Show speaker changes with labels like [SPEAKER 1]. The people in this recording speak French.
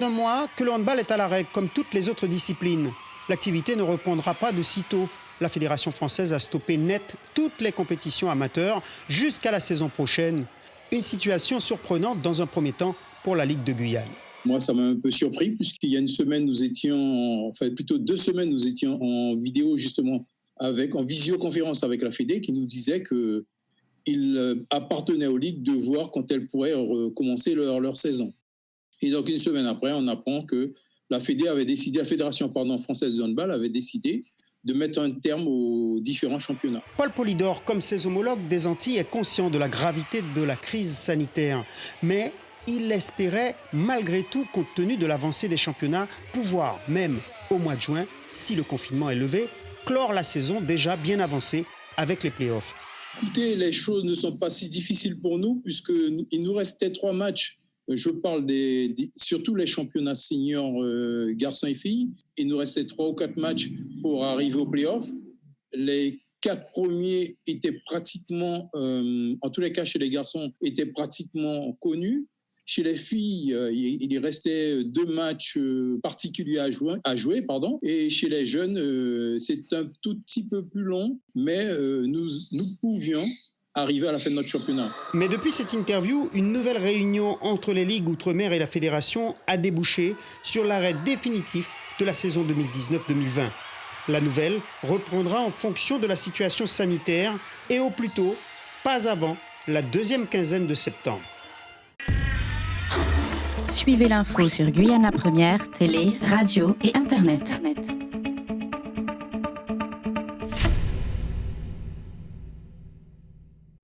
[SPEAKER 1] D'un mois que le handball est à l'arrêt, comme toutes les autres disciplines. L'activité ne reprendra pas de sitôt. La Fédération française a stoppé net toutes les compétitions amateurs jusqu'à la saison prochaine. Une situation surprenante dans un premier temps pour la Ligue de Guyane.
[SPEAKER 2] Moi, ça m'a un peu surpris puisqu'il y a une semaine, plutôt 2 semaines, nous étions en vidéo justement, en visioconférence avec la Fédé qui nous disait qu'il appartenait aux ligues de voir quand elles pourraient commencer leur saison. Et donc, une semaine après, on apprend que la Fédération française de handball avait décidé de mettre un terme aux différents championnats.
[SPEAKER 1] Paul Polydor, comme ses homologues des Antilles, est conscient de la gravité de la crise sanitaire. Mais il espérait, malgré tout, compte tenu de l'avancée des championnats, pouvoir, même au mois de juin, si le confinement est levé, clore la saison déjà bien avancée avec les playoffs.
[SPEAKER 2] Écoutez, les choses ne sont pas si difficiles pour nous puisqu'il nous restait 3 matchs. Je parle surtout les championnats seniors garçons et filles. Il nous restait 3 ou 4 matchs pour arriver aux playoffs. Les 4 premiers étaient pratiquement, en tous les cas chez les garçons, étaient pratiquement connus. Chez les filles, il restait 2 matchs particuliers à jouer. Et chez les jeunes, c'est un tout petit peu plus long, mais nous pouvions arriver à la fin de notre championnat.
[SPEAKER 1] Mais depuis cette interview, une nouvelle réunion entre les ligues outre-mer et la fédération a débouché sur l'arrêt définitif de la saison 2019-2020. La nouvelle reprendra en fonction de la situation sanitaire et au plus tôt, pas avant la 2e quinzaine de septembre.
[SPEAKER 3] Suivez l'info sur Guyana Première, télé, radio et Internet.